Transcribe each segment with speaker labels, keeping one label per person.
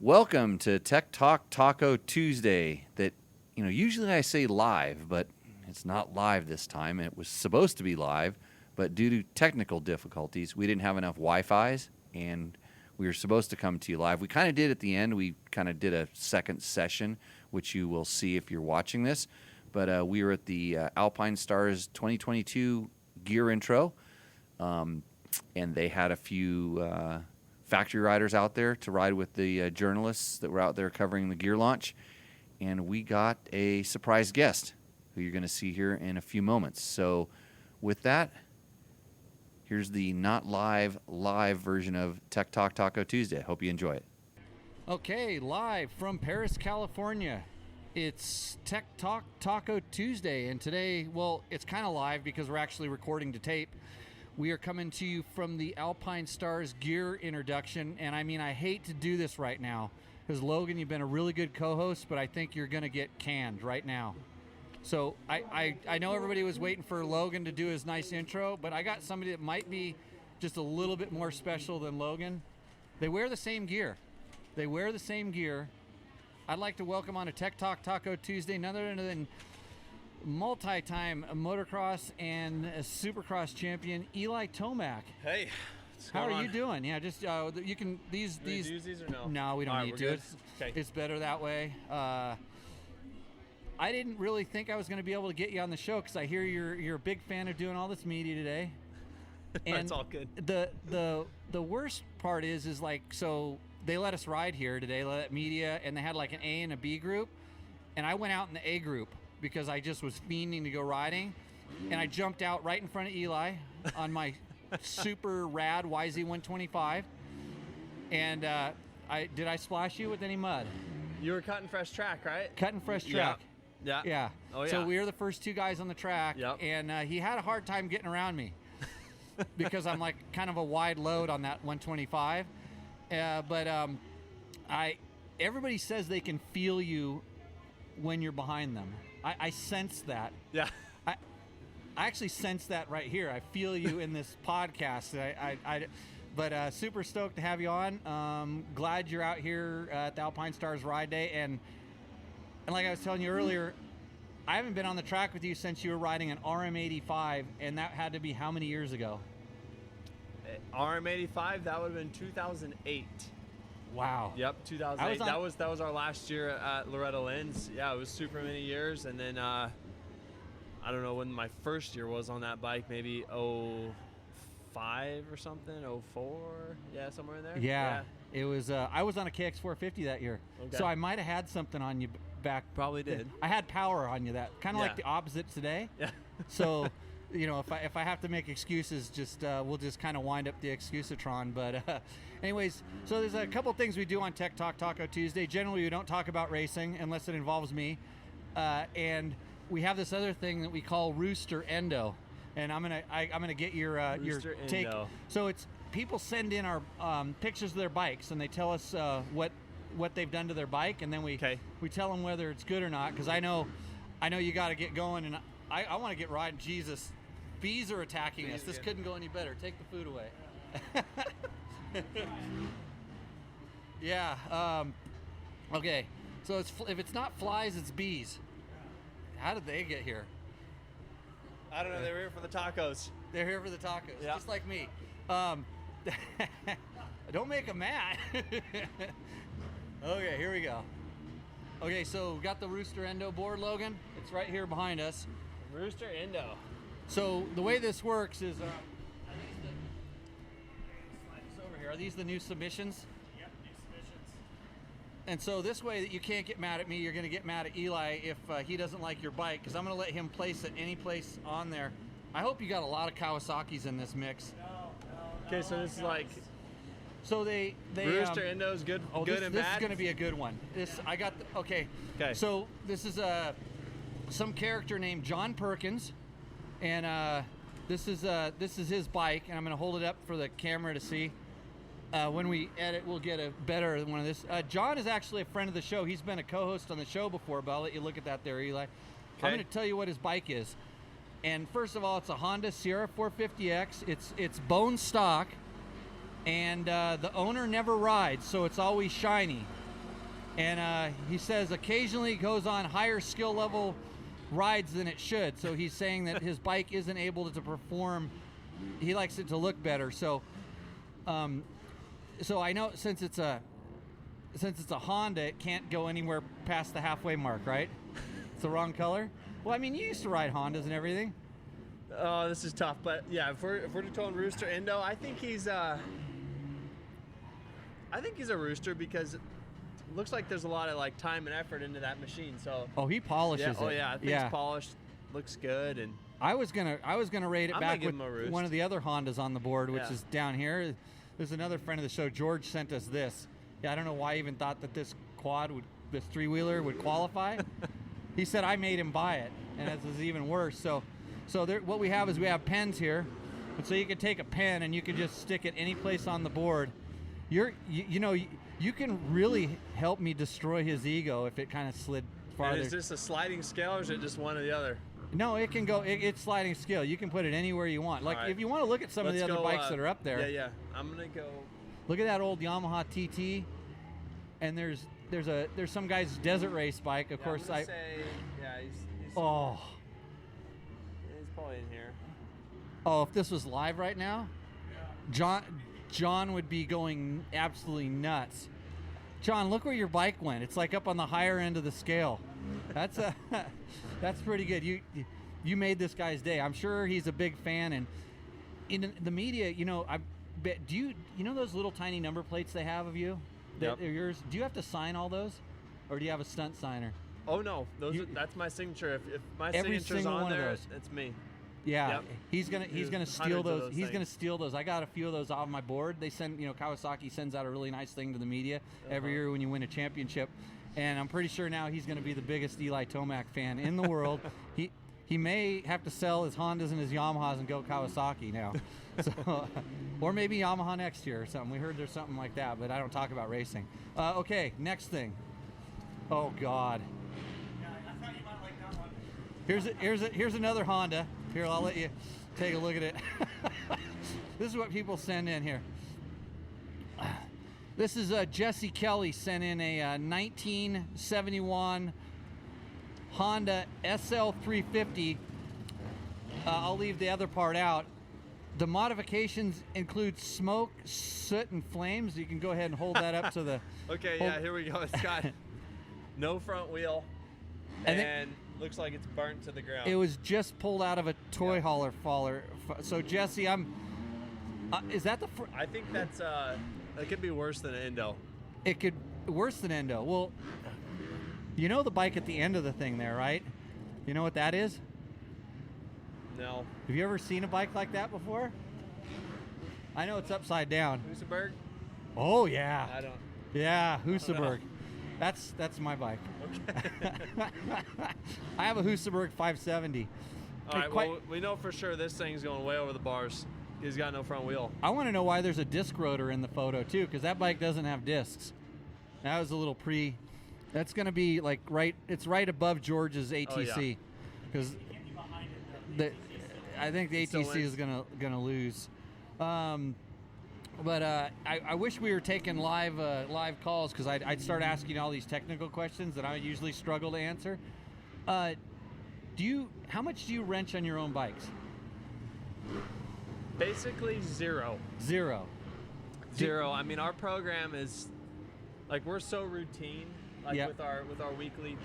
Speaker 1: Welcome to Tech Talk Taco Tuesday. That, usually I say live, but it's not live this time. It was supposed to be live, but due to technical difficulties, we didn't have enough Wi-Fi's, and we were supposed to come to you live. We kind of did at the end. We kind of did a second session, which you will see if you're watching this. But we were at the Alpinestars 2022 gear intro, and they had a few factory riders out there to ride with the journalists that were out there covering the gear launch. And we got a surprise guest who you're going to see here in a few moments. So with that, here's the not live version of Tech Talk Taco Tuesday. Hope you enjoy it. Okay, live from Perris, California. It's Tech Talk Taco Tuesday, and today, well, it's kind of live because we're actually recording to tape. We are coming to you from the Alpinestars gear introduction, and I hate to do this right now because, Logan, you've been a really good co-host, but I think you're going to get canned right now. So I know everybody was waiting for Logan to do his nice intro, but I got somebody that might be just a little bit more special than Logan. They wear the same gear. I'd like to welcome on to Tech Talk Taco Tuesday none other than multi-time motocross and supercross champion Eli Tomac.
Speaker 2: Hey,
Speaker 1: how are you doing? Yeah, just you can these.
Speaker 2: Use these or no?
Speaker 1: No, we don't need to.
Speaker 2: Okay.
Speaker 1: It's better that way. I didn't really think I was going to be able to get you on the show because I hear you're a big fan of doing all this media today. And
Speaker 2: it's all good.
Speaker 1: The worst part is like, so they let us ride here today, let media, and they had like an A and a B group, and I went out in the A group because I just was fiending to go riding, and I jumped out right in front of Eli on my super rad YZ125, and did I splash you with any mud?
Speaker 2: You were cutting fresh track, right?
Speaker 1: Cutting fresh track.
Speaker 2: Yeah. Oh, yeah.
Speaker 1: So we were the first two guys on the track, and he had a hard time getting around me because I'm like kind of a wide load on that 125. But everybody says they can feel you when you're behind them. I sense that.
Speaker 2: Yeah.
Speaker 1: I actually sense that right here. I feel you in this podcast. But super stoked to have you on. Glad you're out here at the Alpinestars Ride Day. And like I was telling you earlier, I haven't been on the track with you since you were riding an RM85, and that had to be how many years ago?
Speaker 2: RM85, that would have been 2008.
Speaker 1: Wow.
Speaker 2: Yep, 2008. That was our last year at Loretta Lynn's. Yeah, it was super many years, and then I don't know when my first year was on that bike, maybe 05 or something, 04, yeah, somewhere in there.
Speaker 1: Yeah. It was. I was on a KX450 that year, so I might have had something on you back.
Speaker 2: Probably did.
Speaker 1: I had power on you, that kind of like the opposite today.
Speaker 2: Yeah.
Speaker 1: So, if I have to make excuses, we'll just kind of wind up the excusatron. But anyways, so there's a couple things we do on Tech Talk Taco Tuesday. Generally, we don't talk about racing unless it involves me, and we have this other thing that we call Roost Or Endo, and I'm gonna get your take.
Speaker 2: Endo.
Speaker 1: So it's people send in our pictures of their bikes, and they tell us what they've done to their bike, and then we tell them whether it's good or not. Because I know you got to get going, and I want to get riding. Jesus, bees are attacking us. This couldn't go any better. Take the food away. Yeah. Okay. So if it's not flies, it's bees. How did they get here?
Speaker 2: I don't know. They were here for the tacos.
Speaker 1: They're here for the tacos, just like me. Don't make them mad. Okay, here we go. Okay, so we got the Roost Or Endo board, Logan. It's right here behind us.
Speaker 2: Roost Or Endo.
Speaker 1: So the way this works is, are these the new submissions?
Speaker 2: Yep, new submissions.
Speaker 1: And so this way that you can't get mad at me, you're going to get mad at Eli if he doesn't like your bike, because I'm going to let him place it any place on there. I hope you got a lot of Kawasaki's in this mix.
Speaker 2: No. Okay, so this is like.
Speaker 1: So they
Speaker 2: Roost Or Endo is good. Good and bad.
Speaker 1: This is going to be a good one. Okay. So this is some character named John Perkins, and this is his bike, and I'm going to hold it up for the camera to see. When we edit, we'll get a better one of this. John is actually a friend of the show. He's been a co-host on the show before, but I'll let you look at that there, Eli. I'm going to tell you what his bike is. And first of all, it's a Honda Sierra 450X. It's bone stock, and the owner never rides, so it's always shiny.
Speaker 3: And he says occasionally it goes on higher skill level rides than it should. So he's saying that his bike isn't able to perform. He likes it to look better. So I know since it's a Honda, it can't go anywhere past the halfway mark, right? It's the wrong color. Well, I mean, you used to ride Hondas and everything.
Speaker 2: Oh, this is tough, but yeah, if we're doing Roost Or Endo, I think he's a rooster because it looks like there's a lot of like time and effort into that machine. So
Speaker 3: he polishes it.
Speaker 2: Oh yeah, I think it's polished, looks good, and
Speaker 3: I was gonna rate it back with
Speaker 2: with
Speaker 3: one of the other Hondas on the board, which is down here. There's another friend of the show, George, sent us this. Yeah, I don't know why I even thought that this this three-wheeler would qualify. He said I made him buy it, and this is even worse. So what we have is we have pens here, and so you can take a pen and you can just stick it any place on the board. You can really help me destroy his ego if it kind of slid farther.
Speaker 2: And is this a sliding scale or is it just one or the other?
Speaker 3: No, it can go. It's sliding scale. You can put it anywhere you want. Like if you want to look at some of the other bikes that are up there.
Speaker 2: Yeah. I'm gonna go.
Speaker 3: Look at that old Yamaha TT, and there's some guy's desert race bike. Of course,
Speaker 2: he's he's probably in here.
Speaker 3: Oh, if this was live right now, John would be going absolutely nuts. John, look where your bike went. It's like up on the higher end of the scale. That's pretty good. You made this guy's day. I'm sure he's a big fan. And in the media, I bet, do you know those little tiny number plates they have of you that are yours? Do you have to sign all those, or do you have a stunt signer?
Speaker 2: Oh no, that's my signature. If my signature's on there, it's me.
Speaker 3: Yeah, he's gonna steal those. He's gonna steal those. I got a few of those off my board. They send, Kawasaki sends out a really nice thing to the media every year when you win a championship, and I'm pretty sure now he's gonna be the biggest Eli Tomac fan in the world. He may have to sell his Hondas and his Yamahas and go Kawasaki now, so or maybe Yamaha next year or something. We heard there's something like that, but I don't talk about racing. Okay, next thing. Oh God.
Speaker 4: I thought you might like that one.
Speaker 3: Here's another Honda. Here, I'll let you take a look at it. This is what people send in here. This is Jesse Kelly sent in a 1971 Honda SL350. I'll leave the other part out. The modifications include smoke, soot, and flames. You can go ahead and hold that up to the...
Speaker 2: Okay, here we go. It's got no front wheel, and looks like it's burnt to the ground.
Speaker 3: It was just pulled out of a toy hauler faller. So Jesse, is that the?
Speaker 2: I think that's it could be worse than an Endo.
Speaker 3: It could worse than Endo. Well, you know the bike at the end of the thing there, right? You know what that is?
Speaker 2: No.
Speaker 3: Have you ever seen a bike like that before? I know it's upside down.
Speaker 2: Husaberg?
Speaker 3: Oh yeah.
Speaker 2: I don't.
Speaker 3: Yeah, Husaberg. That's my bike.
Speaker 2: Okay.
Speaker 3: I have a Husaberg 570.
Speaker 2: All right, well, we know for sure this thing's going way over the bars. He's got no front wheel.
Speaker 3: I want to know why there's a disc rotor in the photo too, because that bike doesn't have discs. That was a little that's going to be like it's right above George's ATC, because I think the ATC is going to lose. But I wish we were taking live calls, because I'd start asking all these technical questions that I usually struggle to answer. How much do you wrench on your own bikes?
Speaker 2: Basically zero.
Speaker 3: Zero.
Speaker 2: I mean, our program is like, we're so routine, with our weekly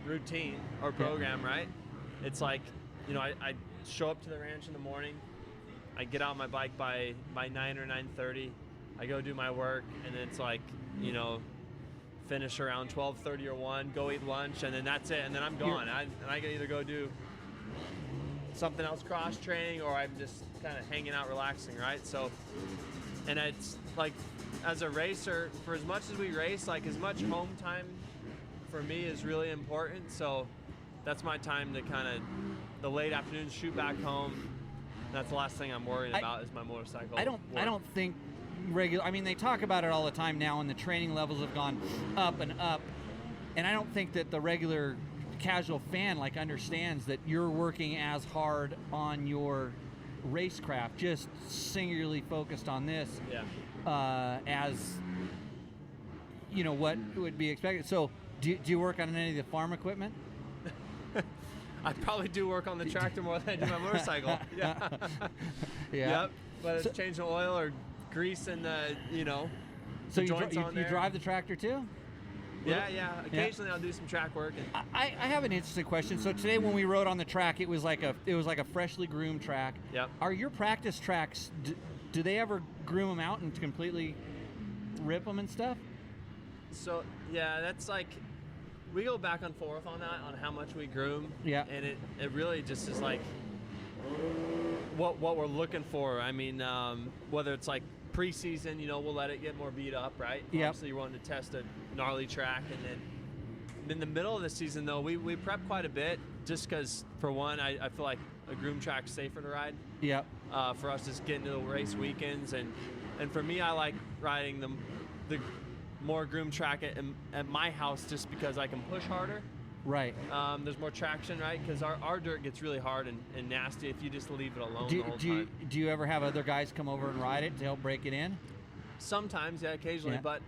Speaker 2: routine or program, right? It's like, I show up to the ranch in the morning. I get out my bike by 9 or 9:30. I go do my work, and then it's like, finish around 12:30 or 1, go eat lunch, and then that's it, and then I'm gone. I can either go do something else, cross training, or I'm just kind of hanging out, relaxing, right? So, and it's like, as a racer, for as much as we race, like, as much home time for me is really important. So that's my time to kind of, the late afternoons, shoot back home. That's the last thing I'm worried about is my motorcycle.
Speaker 3: I don't think I mean, they talk about it all the time now, and the training levels have gone up and up. And I don't think that the regular casual fan understands that you're working as hard on your racecraft, just singularly focused on this, as what would be expected. So do you work on any of the farm equipment?
Speaker 2: I probably do work on the tractor more than I do my motorcycle. Yeah.
Speaker 3: Yeah.
Speaker 2: Yep. Whether it's changing oil or grease and
Speaker 3: so
Speaker 2: the joints on there.
Speaker 3: You drive the tractor too?
Speaker 2: Yeah. Occasionally I'll do some track work. And
Speaker 3: I have an interesting question. So today when we rode on the track, it was like a freshly groomed track.
Speaker 2: Yep.
Speaker 3: Are your practice tracks? Do they ever groom them out and completely rip them and stuff?
Speaker 2: So yeah, that's like we go back and forth on that on how much we groom.
Speaker 3: Yeah.
Speaker 2: And it really just is like what we're looking for. I mean, whether it's like preseason, we'll let it get more beat up, right?
Speaker 3: Yep.
Speaker 2: Obviously, you want to test a gnarly track, and then in the middle of the season, though, we prep quite a bit, just because, for one, I feel like a groom track's safer to ride.
Speaker 3: Yep.
Speaker 2: For us, just getting to the race weekends, and for me, I like riding the more groomed track at my house, just because I can push harder.
Speaker 3: Right.
Speaker 2: There's more traction, right? Because our dirt gets really hard and nasty if you just leave it alone the whole time.
Speaker 3: Do you ever have other guys come over and ride it to help break it in?
Speaker 2: Sometimes, yeah, occasionally,
Speaker 3: Yeah.
Speaker 2: but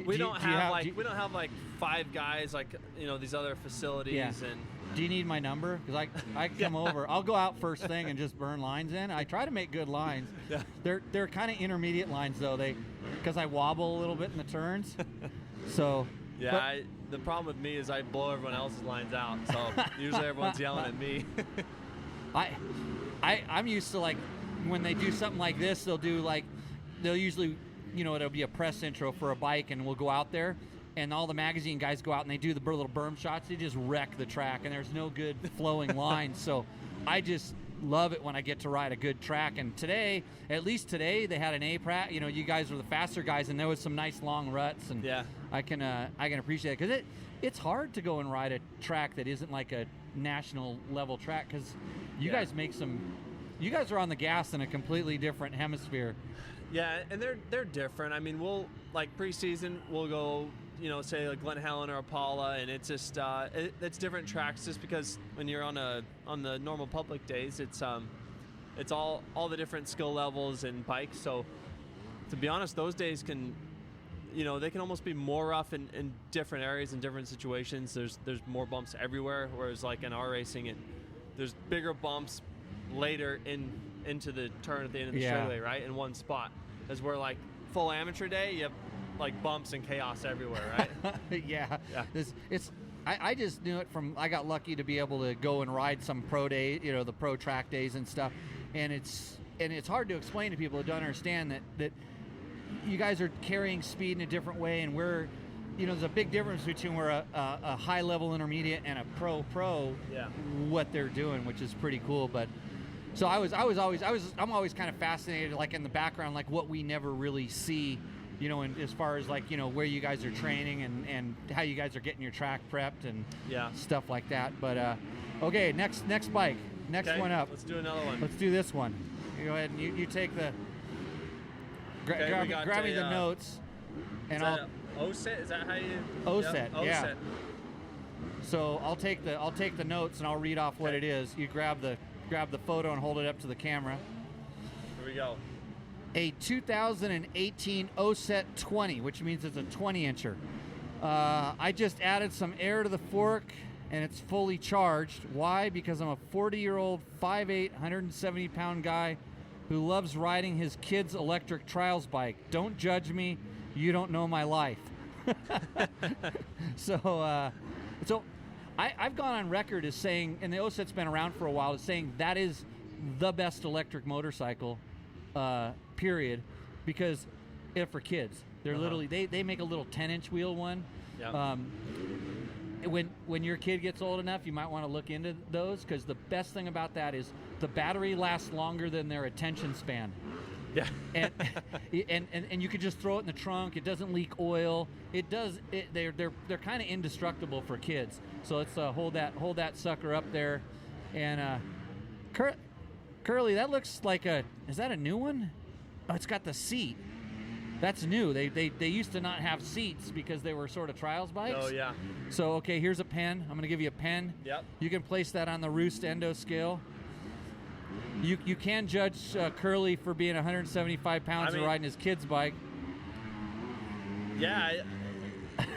Speaker 2: we don't have like 5 guys like these other facilities.
Speaker 3: Yeah.
Speaker 2: And
Speaker 3: do you need my number? Because I come over. I'll go out first thing and just burn lines in. I try to make good lines.
Speaker 2: Yeah.
Speaker 3: They're kind of intermediate lines though. Because I wobble a little bit in the turns. So
Speaker 2: yeah. The problem with me is I blow everyone else's lines out, so usually everyone's yelling at me.
Speaker 3: I'm used to, like, when they do something like this, they'll usually, it'll be a press intro for a bike, and we'll go out there, and all the magazine guys go out and they do the little berm shots. They just wreck the track, and there's no good flowing lines. So I just love it when I get to ride a good track. And today, at least today, they had an A-Prat. You guys were the faster guys, and there was some nice long ruts, and
Speaker 2: yeah.
Speaker 3: I can appreciate it, because it's hard to go and ride a track that isn't like a national level track, because you guys are on the gas in a completely different hemisphere.
Speaker 2: Yeah, and they're different. I mean, we'll, like, preseason, we'll go, say like Glen Helen or Apala, and it's just it's different tracks, just because when you're on the normal public days, it's all the different skill levels and bikes. So to be honest, those days can, they can almost be more rough in different areas and different situations. There's more bumps everywhere, whereas like in our racing, there's bigger bumps later into the turn at the end of the straightaway, right, in one spot. As we're like full amateur day, you have like bumps and chaos everywhere, right?
Speaker 3: Yeah. I just knew it from, I got lucky to be able to go and ride some pro day, the pro track days and stuff, and it's hard to explain to people who don't understand that you guys are carrying speed in a different way, and we're, there's a big difference between we're a high level intermediate and a pro,
Speaker 2: yeah.
Speaker 3: What they're doing, which is pretty cool. But so I'm always kind of fascinated, like in the background, like what we never really see, and as far as like, where you guys are training and how you guys are getting your track prepped and stuff like that. But okay, next bike, one up.
Speaker 2: Let's do another one.
Speaker 3: Let's do this one. You go ahead and you take the. Grab me the notes, and I'll.
Speaker 2: OSET, is that how you?
Speaker 3: OSET, yeah.
Speaker 2: OSET.
Speaker 3: So I'll take the notes and I'll read off what it is. You grab the photo and hold it up to the camera.
Speaker 2: Here we go.
Speaker 3: A 2018 OSET 20, which means it's a 20-incher. I just added some air to the fork, and it's fully charged. Why? Because I'm a 40-year-old, 5'8", 170-pound guy who loves riding his kid's electric trials bike. Don't judge me. You don't know my life. So I've gone on record as saying, and the OSET's been around for a while, as saying that is the best electric motorcycle, period, because for kids. They're literally, they make a little 10-inch wheel one.
Speaker 2: Yep.
Speaker 3: When your kid gets old enough, you might want to look into those, because the best thing about that is the battery lasts longer than their attention span.
Speaker 2: Yeah.
Speaker 3: and you could just throw it in the trunk. It doesn't leak oil. They're kind of indestructible for kids. So let's hold that sucker up there. And Curly, that looks like is that a new one? Oh, it's got the seat. That's new. They used to not have seats because they were sort of trials bikes.
Speaker 2: Oh, yeah.
Speaker 3: So, okay, here's a pen. I'm going to give you a pen.
Speaker 2: Yep.
Speaker 3: You can place that on the Roost Endo scale. You can judge Curly for being 175 pounds and riding his kid's bike.
Speaker 2: Yeah,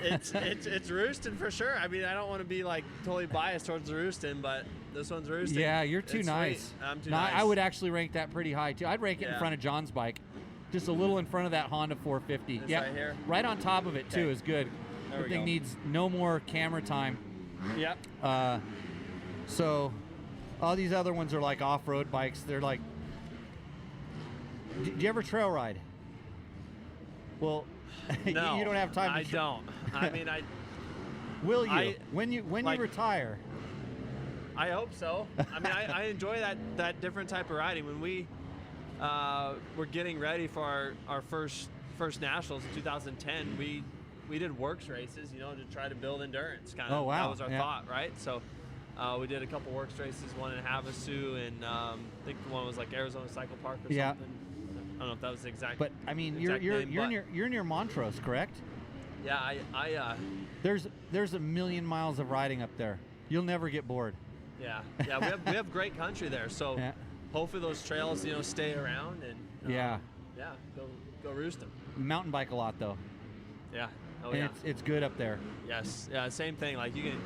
Speaker 2: it's roosting for sure. I mean, I don't want to be like totally biased towards the roosting, but this one's roosting.
Speaker 3: Yeah, you're too nice.
Speaker 2: Sweet. I'm too
Speaker 3: No,
Speaker 2: nice.
Speaker 3: I would actually rank that pretty high too. I'd rank it in
Speaker 2: Yeah.
Speaker 3: front of John's bike, just a little in front of that Honda 450.
Speaker 2: This
Speaker 3: Yeah,
Speaker 2: right here?
Speaker 3: right on top of it too
Speaker 2: Okay.
Speaker 3: is good.
Speaker 2: There
Speaker 3: The
Speaker 2: we
Speaker 3: thing
Speaker 2: go.
Speaker 3: needs no more camera time.
Speaker 2: Yep.
Speaker 3: So all these other ones are like off-road bikes. They're like, do you ever trail ride? Well,
Speaker 2: No,
Speaker 3: you don't have time to
Speaker 2: I don't. I mean,
Speaker 3: Will you?
Speaker 2: I-
Speaker 3: when you
Speaker 2: like-
Speaker 3: retire?
Speaker 2: I hope so. I mean, I enjoy that different type of riding. When we were getting ready for our first nationals in 2010, we did works races, to try to build endurance. Kind of.
Speaker 3: Oh, wow.
Speaker 2: That was our
Speaker 3: Yeah.
Speaker 2: thought, right? So we did a couple works races, one in Havasu, and I think one was like Arizona Cycle Park or
Speaker 3: Yeah.
Speaker 2: something. I don't know if that was the exact.
Speaker 3: But I mean,
Speaker 2: exact name, but
Speaker 3: you're near Montrose, correct?
Speaker 2: Yeah, I
Speaker 3: There's a million miles of riding up there. You'll never get bored.
Speaker 2: yeah, we have great country there. So
Speaker 3: Yeah.
Speaker 2: hopefully those trails, stay around and
Speaker 3: Yeah.
Speaker 2: go roost them.
Speaker 3: Mountain bike a lot though.
Speaker 2: Yeah. Oh
Speaker 3: And
Speaker 2: yeah.
Speaker 3: it's good up there.
Speaker 2: Yes. Yeah. Same thing. Like you can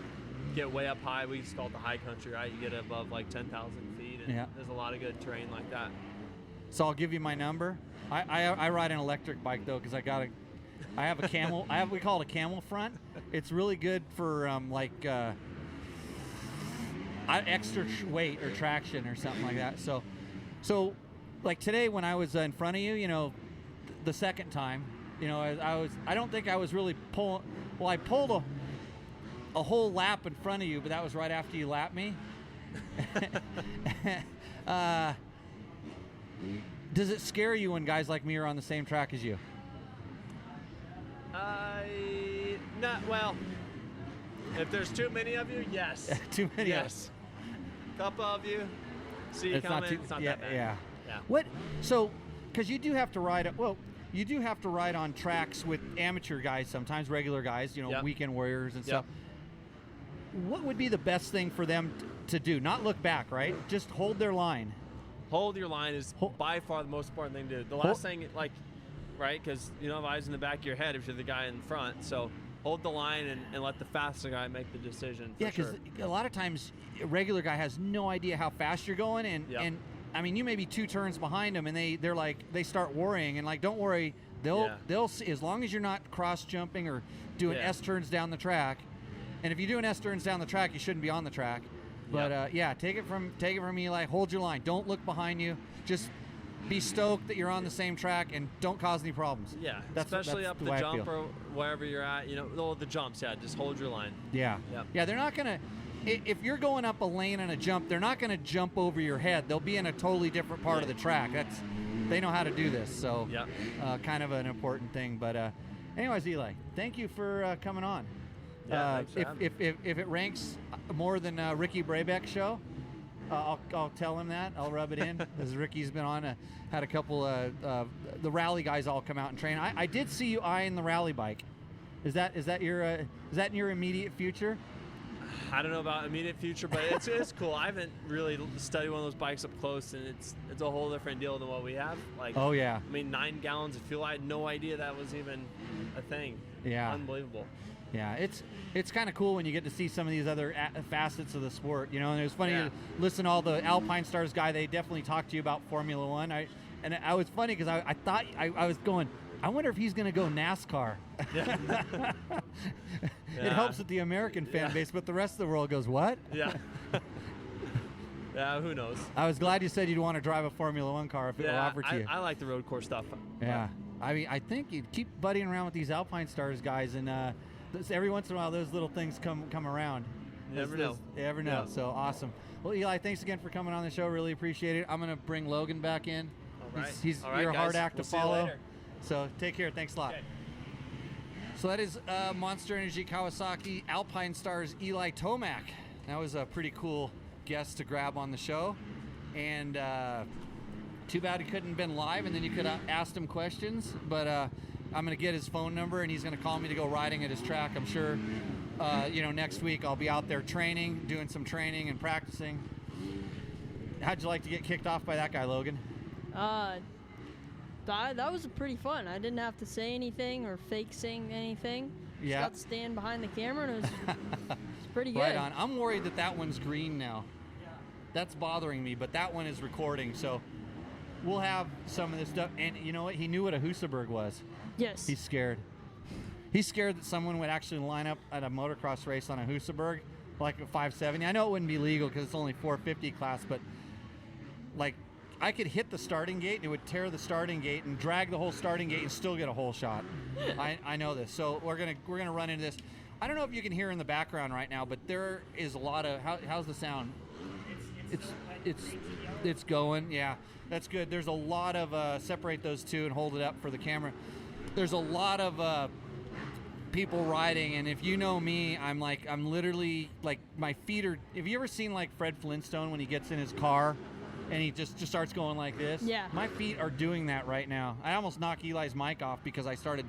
Speaker 2: get way up high. We just call it the high country, right? You get above like 10,000 feet, and
Speaker 3: Yeah.
Speaker 2: there's a lot of good terrain like that.
Speaker 3: So I'll give you my number. I ride an electric bike though because I have a camel. We call it a camel front. It's really good for extra weight or traction or something like that. So like today when I was in front of you, the second time, I don't think I was really pulling. Well, I pulled a whole lap in front of you, but that was right after you lapped me. Does it scare you when guys like me are on the same track as you?
Speaker 2: Not well. If there's too many of you, yes.
Speaker 3: Too many.
Speaker 2: Yes. Couple of you. See you coming. It's not that bad.
Speaker 3: Yeah.
Speaker 2: Yeah.
Speaker 3: What? So, because you do have to ride. You do have to ride on tracks with amateur guys sometimes, regular guys.
Speaker 2: Yep.
Speaker 3: Weekend warriors and
Speaker 2: Yep.
Speaker 3: stuff. What would be the best thing for them to do? Not look back, right? Just hold their line.
Speaker 2: Hold your line is by far the most important thing to do. The last thing, right? Because you don't have eyes in the back of your head if you're the guy in front. So hold the line and let the faster guy make the decision.
Speaker 3: Yeah, because a lot of times a regular guy has no idea how fast you're going, and I mean you may be 2 turns behind them, and they start worrying, and like don't worry, they'll see, as long as you're not cross jumping or doing S turns down the track, and if you're doing S turns down the track, you shouldn't be on the track. But take it from Eli. Hold your line. Don't look behind you. Just be stoked that you're on the same track and don't cause any problems.
Speaker 2: Yeah,
Speaker 3: that's
Speaker 2: especially up
Speaker 3: the
Speaker 2: the
Speaker 3: way I
Speaker 2: jump
Speaker 3: feel.
Speaker 2: or wherever you're at. The jumps. Yeah, just hold your line.
Speaker 3: Yeah.
Speaker 2: Yep.
Speaker 3: Yeah, they're not gonna. If you're going up a lane and a jump, they're not gonna jump over your head. They'll be in a totally different part of the track. They know how to do this. So, kind of an important thing. But, anyways, Eli, thank you for coming on.
Speaker 2: Yeah, thanks for having me.
Speaker 3: If it ranks more than Rickey Brabec show, I'll tell him that. I'll rub it in. As Rickey's been on, had a couple the rally guys all come out and train. I did see you eyeing the rally bike. Is that in your immediate future?
Speaker 2: I don't know about immediate future, but it's cool. I haven't really studied one of those bikes up close, and it's a whole different deal than what we have. Like,
Speaker 3: oh yeah.
Speaker 2: I mean, 9 gallons of fuel. I had no idea that was even a thing.
Speaker 3: Yeah.
Speaker 2: Unbelievable.
Speaker 3: Yeah, it's kind of cool when you get to see some of these other facets of the sport, and it was funny to listen to all the Alpinestars guy. They definitely talked to you about Formula One. I was funny because I thought I was going, I wonder if he's going to go NASCAR. It helps with the American fan base, but the rest of the world goes, what?
Speaker 2: Yeah. Yeah, who knows?
Speaker 3: I was glad you said you'd want to drive a Formula One car if it were offered to you.
Speaker 2: I like the road course stuff.
Speaker 3: Yeah. I mean, I think you keep buddying around with these Alpinestars guys, and every once in a while those little things come around.
Speaker 2: You never know.
Speaker 3: You never know.
Speaker 2: Yeah.
Speaker 3: So awesome. Well, Eli, thanks again for coming on the show. Really appreciate it. I'm going to bring Logan back in.
Speaker 2: All right.
Speaker 3: You're
Speaker 2: guys.
Speaker 3: a hard act
Speaker 2: We'll
Speaker 3: to
Speaker 2: see you
Speaker 3: follow.
Speaker 2: later.
Speaker 3: So take care. Thanks a lot.
Speaker 2: Okay.
Speaker 3: So that is Monster Energy Kawasaki Alpinestars Eli Tomac. That was a pretty cool guest to grab on the show. And too bad he couldn't have been live, and then you could have asked him questions. But I'm going to get his phone number, and he's going to call me to go riding at his track. I'm sure, next week I'll be out there training, doing some training and practicing. How'd you like to get kicked off by that guy, Logan?
Speaker 5: That was pretty fun. I didn't have to say anything or fake sing anything. Just got to stand behind the camera, and it was pretty good.
Speaker 3: Right on. I'm worried that one's green now. That's bothering me, but that one is recording, so we'll have some of this stuff. And you know what? He knew what a Husaberg was.
Speaker 5: Yes.
Speaker 3: He's scared. He's scared that someone would actually line up at a motocross race on a Husaberg, like a 570. I know it wouldn't be legal because it's only 450 class, but like I could hit the starting gate and it would tear the starting gate and drag the whole starting gate and still get a hole shot. I know this. So we're gonna run into this. I don't know if you can hear in the background right now, but there is a lot of how's the sound? It's going. Yeah, that's good. There's a lot of separate those two and hold it up for the camera. There's a lot of people riding, and if you know me, I'm literally like my feet are. Have you ever seen like Fred Flintstone when he gets in his car and he just starts going like this?
Speaker 5: Yeah.
Speaker 3: My feet are doing that right now. I almost knocked Eli's mic off because I started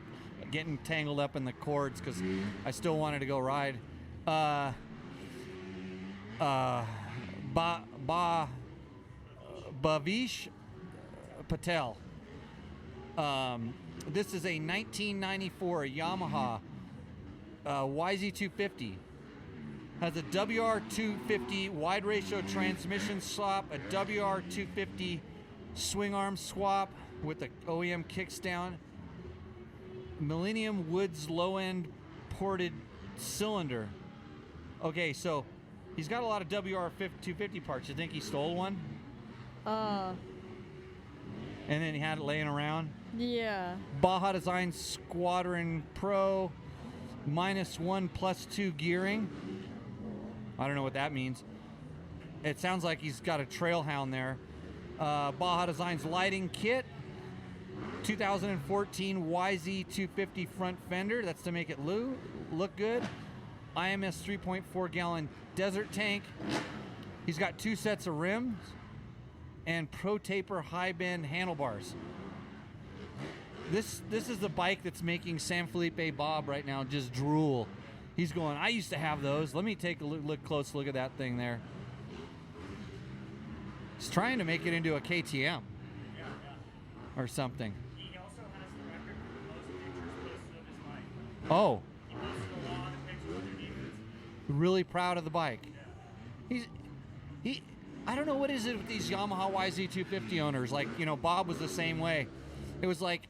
Speaker 3: getting tangled up in the cords because I still wanted to go ride. Bhavish Patel. This is a 1994 Yamaha YZ250. Has a WR250 wide ratio transmission swap, a WR250 swing arm swap with the OEM kickstand, Millennium Woods low end ported cylinder. Okay, so he's got a lot of WR250 parts. You think he stole one? And then he had it laying around?
Speaker 5: Yeah.
Speaker 3: Baja Design Squadron Pro -1+2 gearing. I don't know what that means. It sounds like he's got a Trailhound there. Baja Design's lighting kit. 2014 YZ250 front fender. That's to make it look good. IMS 3.4 gallon desert tank. He's got 2 sets of rims and Pro Taper high bend handlebars. This is the bike that's making San Felipe Bob right now just drool. He's going, I used to have those. Let me take a close look at that thing there. He's trying to make it into a KTM or something.
Speaker 4: He also has the record for most pictures posted of his bike.
Speaker 3: Oh,
Speaker 4: He posted a lot of pictures underneath it.
Speaker 3: really proud of the bike. I don't know what is it with these Yamaha YZ250 owners. Like, you know, Bob was the same way. It was like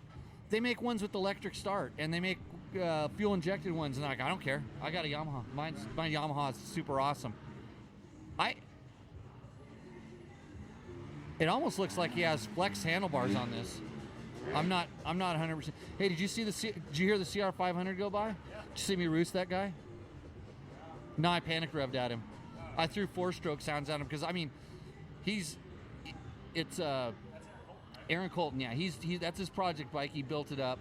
Speaker 3: they make ones with electric start and they make fuel injected ones, and they're like, I don't care. I got a Yamaha. My Yamaha is super awesome. It almost looks like he has flex handlebars on this. I'm not 100%. Hey, did you hear the CR500 go by? Did you see me roost that guy? No, I panic revved at him. I threw 4-stroke sounds at him because, I mean, it's Aaron Colton. Yeah, that's his project bike. He built it up,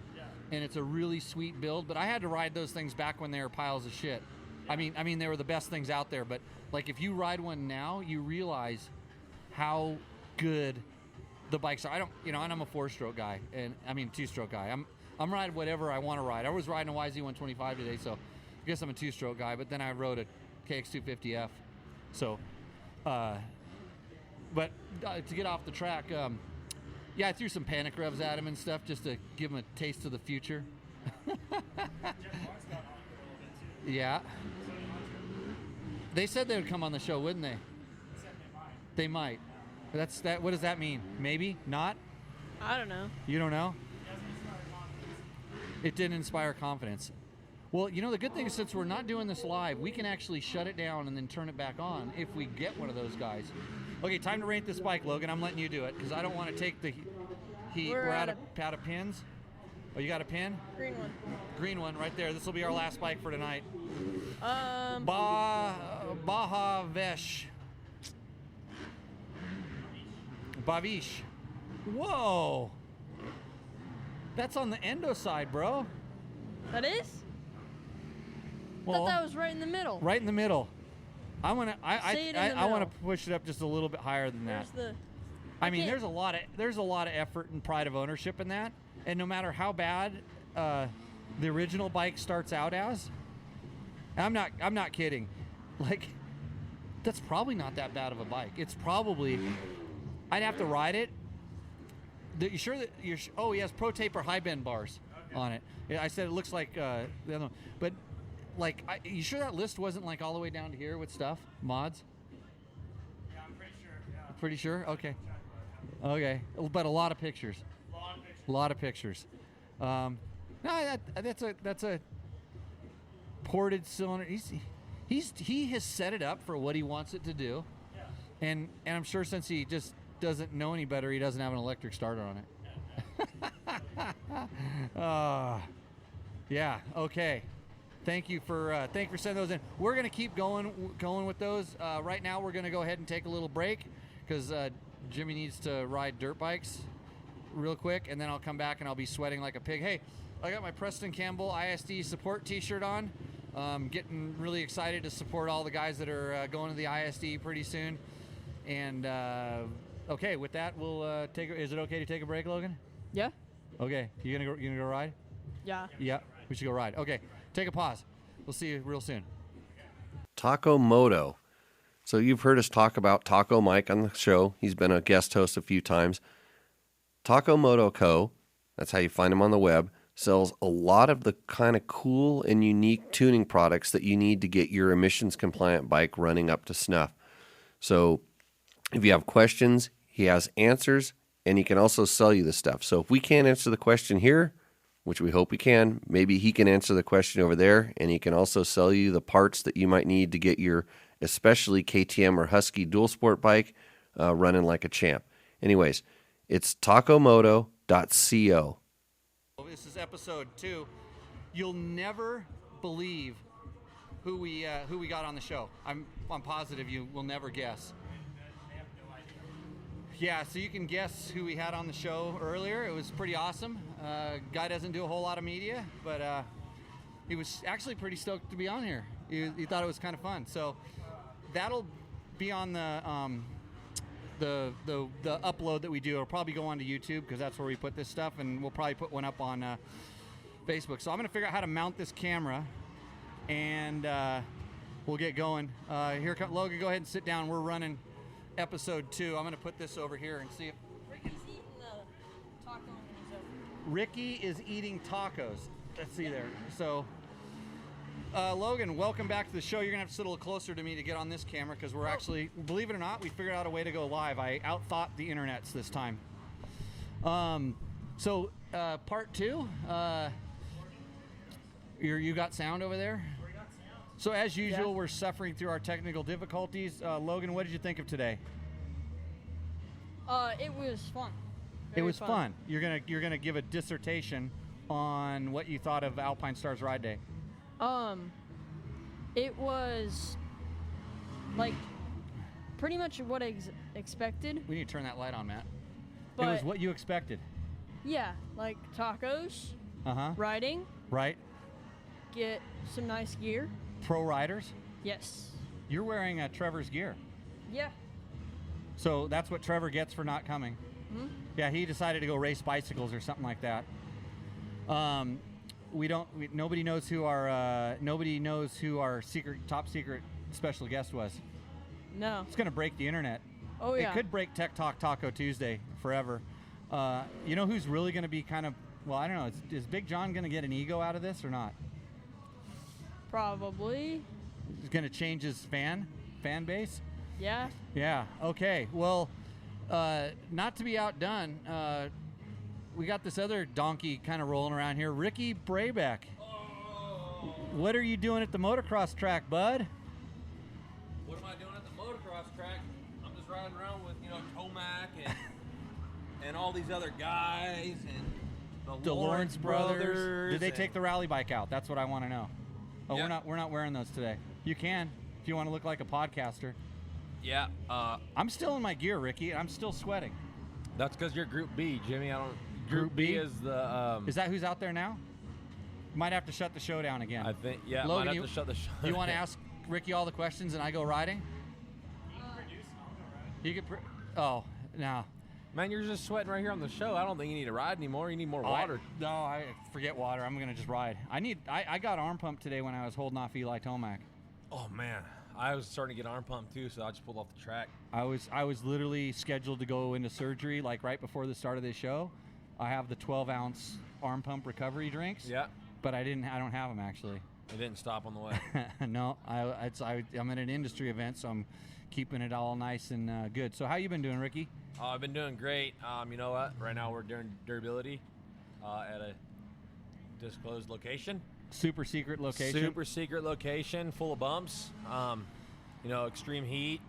Speaker 3: and it's a really sweet build. But I had to ride those things back when they were piles of shit. I mean, they were the best things out there. But like, if you ride one now, you realize how good the bikes are. And I'm a 4-stroke guy, and 2-stroke guy. I'm riding whatever I want to ride. I was riding a YZ125 today, so I guess I'm a 2-stroke guy. But then I rode a KX250F. So, but to get off the track, I threw some panic revs at him and stuff just to give him a taste of the future. Yeah. They said they would come on the show, wouldn't they? They might. What does that mean? Maybe? Not?
Speaker 5: I don't know.
Speaker 3: You don't know? It didn't inspire confidence. Well, you know, the good thing is since we're not doing this live, we can actually shut it down and then turn it back on if we get one of those guys. Okay, time to rate this bike, Logan. I'm letting you do it because I don't want to take the heat. We're out of pins. Oh, you got a pin?
Speaker 5: Green one.
Speaker 3: Green one right there. This will be our last bike for tonight. Baja Vesh. Bavish. Whoa. That's on the endo side, bro.
Speaker 5: That is?
Speaker 3: Well,
Speaker 5: I thought that was right in the middle.
Speaker 3: Right in the middle. I want to
Speaker 5: middle.
Speaker 3: push it up just a little bit higher than that. There's a lot of effort and pride of ownership in that. And no matter how bad the original bike starts out as, I'm not kidding. Like, that's probably not that bad of a bike. It's probably, I'd have to ride it. You sure that you're? Oh, he has pro taper high bend bars on it. Yeah, I said it looks like the other one, but like, you sure that list wasn't like all the way down to here with stuff mods?
Speaker 4: Yeah, I'm pretty sure. Yeah.
Speaker 3: Pretty sure. Okay. Okay, but a lot of pictures. A lot of pictures. No, that's a ported cylinder. He has set it up for what he wants it to do, and I'm sure since he just doesn't know any better, he doesn't have an electric starter on it. Yeah. Okay. Thank you for sending those in. We're gonna keep going with those. Right now, we're gonna go ahead and take a little break because Jimmy needs to ride dirt bikes real quick, and then I'll come back and I'll be sweating like a pig. Hey, I got my Preston Campbell ISD support T-shirt on. Getting really excited to support all the guys that are going to the ISD pretty soon. And okay, with that, we'll take. Is it okay to take a break, Logan?
Speaker 5: Yeah.
Speaker 3: Okay, you gonna go ride?
Speaker 5: Yeah.
Speaker 3: Yeah, we should go ride. Okay, take a pause. We'll see you real soon.
Speaker 1: Taco Moto. So you've heard us talk about Taco Mike on the show. He's been a guest host a few times. Taco Moto Co., that's how you find him on the web, sells a lot of the kind of cool and unique tuning products that you need to get your emissions compliant bike running up to snuff. So if you have questions, he has answers, and he can also sell you the stuff. So if we can't answer the question here, which we hope we can, maybe he can answer the question over there, and he can also sell you the parts that you might need to get your especially KTM or Husky dual sport bike running like a champ. Anyways, it's tacomoto.co.
Speaker 3: This is episode 2. You'll never believe who we got on the show. I'm positive you will never guess. Yeah, so you can guess who we had on the show earlier. It was pretty awesome. Guy doesn't do a whole lot of media, but he was actually pretty stoked to be on here. He thought it was kind of fun. So that'll be on the upload that we do. It'll probably go onto YouTube because that's where we put this stuff, and we'll probably put one up on Facebook. So I'm going to figure out how to mount this camera, and we'll get going. Here comes Logan. Go ahead and sit down. We're running episode 2. I'm going to put this over here and see if
Speaker 5: Ricky's eating the taco.
Speaker 3: Ricky is eating tacos. Let's see there. So, Logan, welcome back to the show. You're going to have to sit a little closer to me to get on this camera because we're actually, believe it or not, we figured out a way to go live. I outthought the internets this time. So, part 2, you got sound over there?
Speaker 4: We got sound.
Speaker 3: So, as usual,
Speaker 5: Yeah.
Speaker 3: we're suffering through our technical difficulties. Logan, what did you think of today?
Speaker 5: It was fun.
Speaker 3: It
Speaker 5: Very
Speaker 3: was fun. You're gonna give a dissertation on what you thought of Alpinestars Ride Day.
Speaker 5: It was like pretty much what I expected.
Speaker 3: We need to turn that light on, Matt. It
Speaker 5: But
Speaker 3: was what you expected.
Speaker 5: yeah, like tacos,
Speaker 3: Uh-huh.
Speaker 5: riding,
Speaker 3: Right?
Speaker 5: get some nice gear.
Speaker 3: Pro riders.
Speaker 5: Yes.
Speaker 3: You're wearing Trevor's gear.
Speaker 5: Yeah.
Speaker 3: So that's what Trevor gets for not coming.
Speaker 5: Hmm?
Speaker 3: Yeah, he decided to go race bicycles or something like that. Nobody knows who our top secret special guest was.
Speaker 5: No.
Speaker 3: It's gonna break the internet.
Speaker 5: Oh yeah.
Speaker 3: It could break Tech Talk Taco Tuesday forever. You know who's really gonna be kind of, well, I don't know. Is Big John gonna get an ego out of this or not?
Speaker 5: Probably.
Speaker 3: He's gonna change his fan base.
Speaker 5: Yeah.
Speaker 3: Yeah. Okay. Well, not to be outdone, we got this other donkey kind of rolling around here, Rickey Brabec.
Speaker 6: Oh.
Speaker 3: What are you doing at the motocross track, bud?
Speaker 6: What am I doing at the motocross track? I'm just riding around with, Tomac and all these other guys and
Speaker 3: The Lawrence brothers. Did they
Speaker 6: and-
Speaker 3: take the rally bike out? That's what I want to know. Oh,
Speaker 6: Yeah.
Speaker 3: we're not wearing those today. You can if you want to look like a podcaster.
Speaker 6: Yeah.
Speaker 3: I'm still in my gear, Ricky. I'm still sweating.
Speaker 6: That's because you're Group B, Jimmy.
Speaker 3: Group B?
Speaker 6: is the.
Speaker 3: Is that who's out there now? Might have to shut the show down again.
Speaker 6: I think. Yeah.
Speaker 3: Logan,
Speaker 6: might have to shut the show.
Speaker 3: You want to
Speaker 6: down.
Speaker 3: ask Ricky all the questions and I go riding? You could. Oh, no.
Speaker 6: Man, you're just sweating right here on the show. I don't think you need to ride anymore. You need more water.
Speaker 3: No, I forget water. I'm gonna just ride. I got arm pump today when I was holding off Eli Tomac.
Speaker 6: Oh man, I was starting to get arm pumped too, so I just pulled off the track.
Speaker 3: I was literally scheduled to go into surgery like right before the start of this show. I have the 12-ounce arm pump recovery drinks.
Speaker 6: Yeah.
Speaker 3: But I don't have them actually.
Speaker 6: It didn't stop on the way.
Speaker 3: No, I'm at an industry event, so I'm keeping it all nice and good. So how you been doing, Ricky?
Speaker 6: I've been doing great. You know what? Right now we're doing durability at a disclosed location.
Speaker 3: Super secret location.
Speaker 6: Super secret location, full of bumps. You know, extreme heat,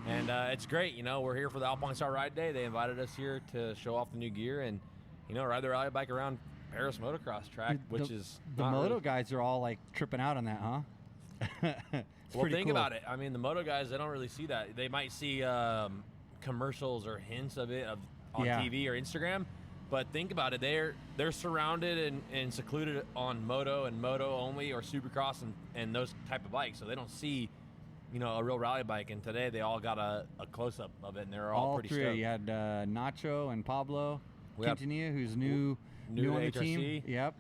Speaker 6: and it's great. You know, we're here for the Alpinestars Ride Day. They invited us here to show off the new gear and, you know, ride the rally bike around Perris motocross track, which is
Speaker 3: the
Speaker 6: not
Speaker 3: Moto
Speaker 6: really...
Speaker 3: guys are all like tripping out on that, huh?
Speaker 6: Well, think about it. I mean, the Moto guys, they don't really see that. They might see commercials or hints of it on TV or Instagram, but think about it. They're surrounded and secluded on Moto and Moto only or Supercross and those type of bikes, so they don't see, you know, a real rally bike. And today they all got a close-up of it, and they're all pretty
Speaker 3: three.
Speaker 6: stoked.
Speaker 3: You had Nacho and Pablo Quintanilla, who's new on the
Speaker 6: HRC.
Speaker 3: team. Yep.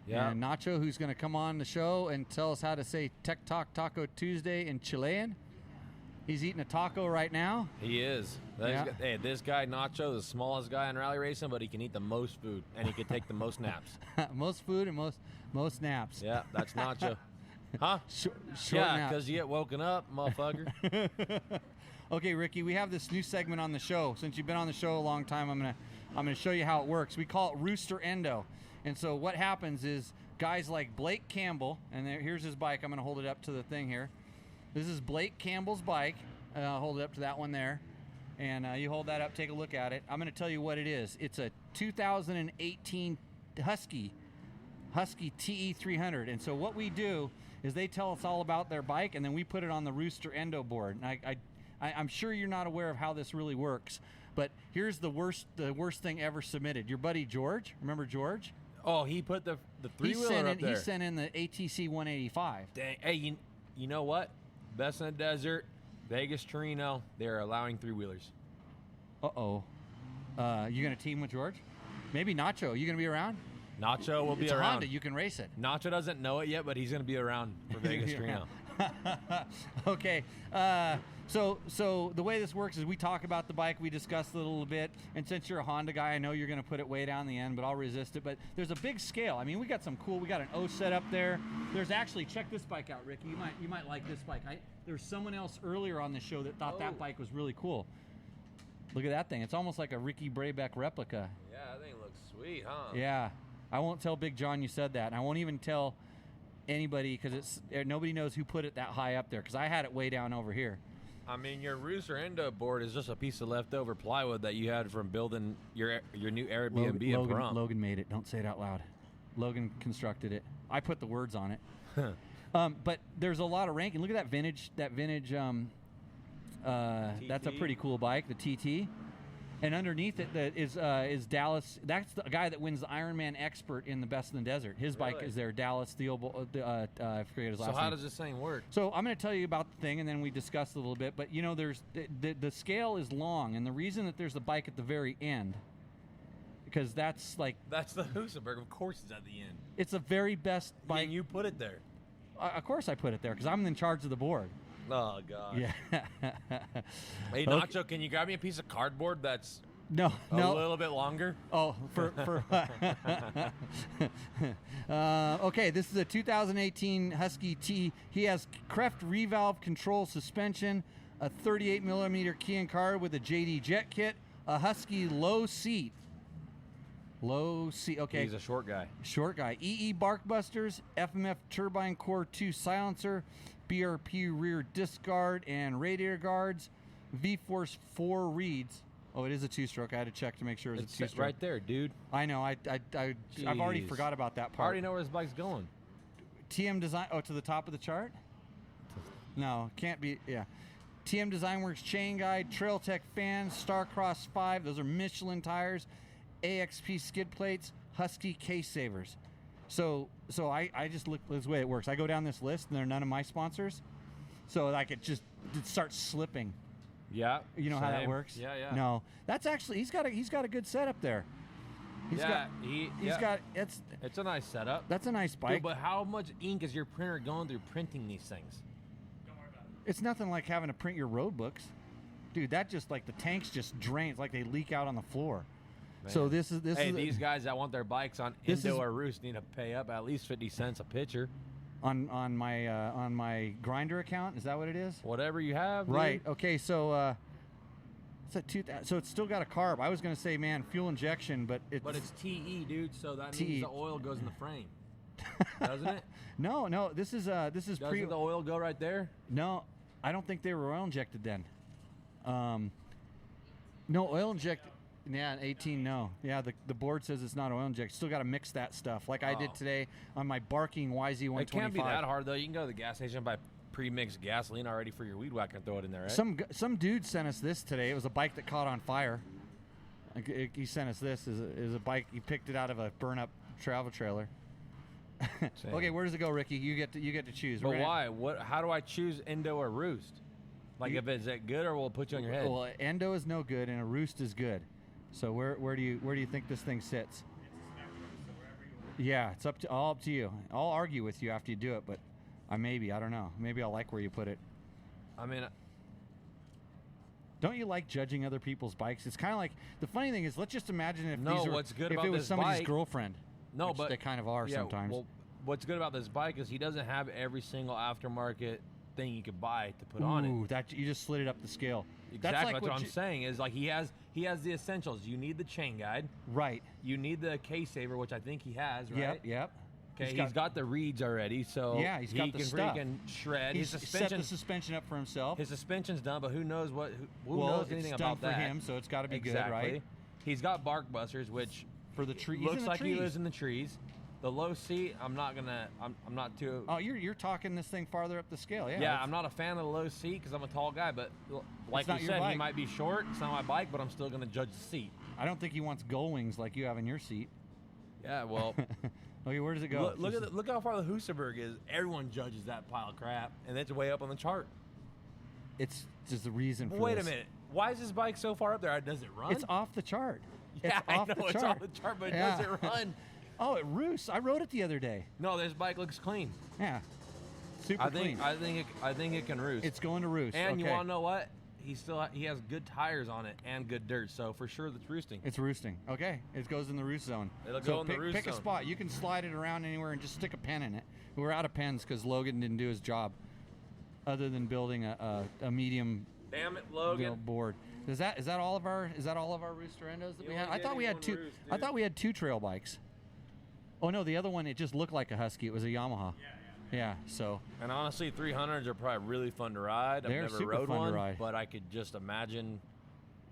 Speaker 6: Yeah.
Speaker 3: And Nacho, who's going to come on the show and tell us how to say Tech Talk Taco Tuesday in Chilean. He's eating a taco right now.
Speaker 6: He is. Hey, this guy, Nacho, the smallest guy in rally racing, but he can eat the most food, and he can take the most naps.
Speaker 3: Most food and most naps.
Speaker 6: Yeah, that's Nacho. Huh?
Speaker 3: Short
Speaker 6: yeah,
Speaker 3: naps.
Speaker 6: because you get woken up, motherfucker.
Speaker 3: Okay, Ricky, we have this new segment on the show. Since you've been on the show a long time, I'm gonna show you how it works. We call it Roost Or Endo. And so what happens is guys like Blake Campbell, and here's his bike. I'm gonna hold it up to the thing here. This is Blake Campbell's bike. Hold it up to that one there. And you hold that up, take a look at it. I'm gonna tell you what it is. It's a 2018 Husky TE 300. And so what we do is they tell us all about their bike, and then we put it on the Roost Or Endo board. And I'm sure you're not aware of how this really works, but here's the worst thing ever submitted. Your buddy George, remember George?
Speaker 6: Oh, he put the three-wheeler up there.
Speaker 3: He sent in the ATC 185.
Speaker 6: Dang. Hey, you know what? Best in the desert, Vegas, Torino, they're allowing three-wheelers.
Speaker 3: Uh-oh. You going to team with George? Maybe Nacho. You going to be around?
Speaker 6: Nacho will be
Speaker 3: It's a
Speaker 6: around.
Speaker 3: Honda. You can race it.
Speaker 6: Nacho doesn't know it yet, but he's going to be around for Vegas, Torino.
Speaker 3: Okay. So the way this works is we talk about the bike, we discuss it a little bit, and since you're a Honda guy, I know you're going to put it way down the end, but I'll resist it. But there's a big scale. I mean, we got an O set up there. There's actually, check this bike out, Ricky. You might like this bike. There's someone else earlier on the show that thought that bike was really cool. Look at that thing. It's almost like a Ricky Brabec replica.
Speaker 6: Yeah, that thing looks sweet, huh?
Speaker 3: Yeah. I won't tell Big John you said that, and I won't even tell anybody because nobody knows who put it that high up there because I had it way down over here.
Speaker 6: I mean, your Roost Or Endo board is just a piece of leftover plywood that you had from building your new Airbnb in Pahrump.
Speaker 3: Logan made it. Don't say it out loud. Logan constructed it. I put the words on it. But there's a lot of ranking. Look at that vintage. That's a pretty cool bike, the TT. And underneath it is Dallas. That's the guy that wins the Ironman Expert in the Best in the Desert. His bike is there, Dallas Theobald. I forget his last name.
Speaker 6: So how does this thing work?
Speaker 3: So I'm going to tell you about the thing, and then we discuss it a little bit. But you know, there's the scale is long, and the reason that there's the bike at the very end, because that's the Husaberg. Of course, it's at the end. It's the very best bike.
Speaker 6: And you put it there.
Speaker 3: Of course, I put it there because I'm in charge of the board.
Speaker 6: Oh God.
Speaker 3: Yeah.
Speaker 6: Hey Nacho, can you grab me a piece of cardboard that's
Speaker 3: no
Speaker 6: a little bit longer?
Speaker 3: Oh, for okay, this is a 2018 Husky T. He has Kreft revalve control suspension, a 38 millimeter key and card with a JD Jet kit, a Husky low seat. Okay.
Speaker 6: He's a short guy.
Speaker 3: EE bark busters, FMF turbine core 2 silencer, BRP rear disc guard and radiator guards, V-Force 4 reeds. Oh, it is a two-stroke. I had to check to make sure it's a two-stroke.
Speaker 6: Right there, dude.
Speaker 3: I know. I've already forgot about that part.
Speaker 6: I already know where his bike's going.
Speaker 3: TM Design. Oh, to the top of the chart? No, can't be. Yeah. TM Design Works chain guide, Trail Tech fans, Starcross 5. Those are Michelin tires, AXP skid plates, Husky case savers. So I just look this way it works. I go down this list, and they're none of my sponsors. So like it starts slipping.
Speaker 6: Yeah.
Speaker 3: You know how that works?
Speaker 6: Yeah.
Speaker 3: No, that's actually he's got a good setup there. It's
Speaker 6: a nice setup.
Speaker 3: That's a nice bike.
Speaker 6: Dude, but how much ink is your printer going through printing these things?
Speaker 4: Don't worry about
Speaker 3: It's nothing like having to print your road books. Dude, that just like the tanks just drain. It's like they leak out on the floor.
Speaker 6: Man.
Speaker 3: So this is
Speaker 6: these guys that want their bikes on Endo or Roost need to pay up at least 50 cents a picture.
Speaker 3: On my grinder account. Is that what it is?
Speaker 6: Whatever you have. Dude.
Speaker 3: Right. Okay. So it's a 2000. So it's still got a carb. I was gonna say, man, fuel injection, but
Speaker 6: it's TE, dude. So that
Speaker 3: TE.
Speaker 6: means the oil goes in the frame, doesn't it?
Speaker 3: No. This is
Speaker 6: Doesn't the oil go right there?
Speaker 3: No, I don't think they were oil injected then. No oil injected. Yeah, 18, no. Yeah, the board says it's not oil injected. Still got to mix that stuff like I did today on my barking YZ125.
Speaker 6: It can't be that hard, though. You can go to the gas station, buy pre-mixed gasoline already for your weed whacker and throw it in there, right?
Speaker 3: Some dude sent us this today. It was a bike that caught on fire. He sent us this is a bike. He picked it out of a burn-up travel trailer. Okay, where does it go, Ricky? You get to choose.
Speaker 6: But why? How do I choose Endo or Roost? Like, if it's that good, or will it put you on your head?
Speaker 3: Well, Endo is no good, and a Roost is good. So where do you think this thing sits? Yeah, it's all up to you. I'll argue with you after you do it, but I don't know. Maybe I'll like where you put it.
Speaker 6: I mean,
Speaker 3: don't you like judging other people's bikes? It's kind of like, the funny thing is, let's just imagine if it was somebody's girlfriend.
Speaker 6: No, but
Speaker 3: they kind of are sometimes.
Speaker 6: Well, what's good about this bike is he doesn't have every single aftermarket thing you could buy to put on it.
Speaker 3: Ooh, that you just slid it up the scale.
Speaker 6: Exactly. That's what I'm saying. Is like he has the essentials. You need the chain guide.
Speaker 3: Right.
Speaker 6: You need the case saver, which I think he has. Right.
Speaker 3: Yep.
Speaker 6: Okay. He's got the reeds already, so
Speaker 3: yeah, he can
Speaker 6: freaking shred.
Speaker 3: He's set the suspension up for himself.
Speaker 6: His suspension's done, but who knows knows anything about that?
Speaker 3: It's done for him, so it's got to be good, right?
Speaker 6: He's got bark busters, which
Speaker 3: for the tree
Speaker 6: looks like he lives in the trees. The low seat, I'm not too.
Speaker 3: Oh, you're talking this thing farther up the scale, yeah.
Speaker 6: Yeah, I'm not a fan of the low seat because I'm a tall guy, but like you said, he might be short. It's not my bike, but I'm still going to judge the seat.
Speaker 3: I don't think he wants gull wings like you have in your seat.
Speaker 6: Yeah, well.
Speaker 3: Okay, where does it go?
Speaker 6: Look how far the Husaberg is. Everyone judges that pile of crap, and it's way up on the chart.
Speaker 3: It's just the reason for
Speaker 6: Wait
Speaker 3: this.
Speaker 6: a minute. Why is this bike so far up there? Does it run?
Speaker 3: It's off the chart.
Speaker 6: Yeah,
Speaker 3: it's off the chart.
Speaker 6: It's off the chart, but does it run?
Speaker 3: Oh, it roosts. I rode it the other day.
Speaker 6: No, this bike looks clean.
Speaker 3: Yeah, super clean.
Speaker 6: I think it can roost.
Speaker 3: It's going to roost.
Speaker 6: And you want to know what? He has good tires on it and good dirt, so for sure it's roosting.
Speaker 3: It's roosting. Okay, it goes in the roost zone.
Speaker 6: It'll go in the roost zone.
Speaker 3: Pick a spot. You can slide it around anywhere and just stick a pen in it. We're out of pens because Logan didn't do his job, other than building a medium.
Speaker 6: Damn it, Logan.
Speaker 3: Board. Is that all of our Roost Or Endos that we had? I thought we had two. I thought we had two trail bikes. Oh no, the other one, it just looked like a Husky. It was a Yamaha. Yeah. So.
Speaker 6: And honestly, 300s are probably really fun to ride. I've never rode one, but I could just imagine.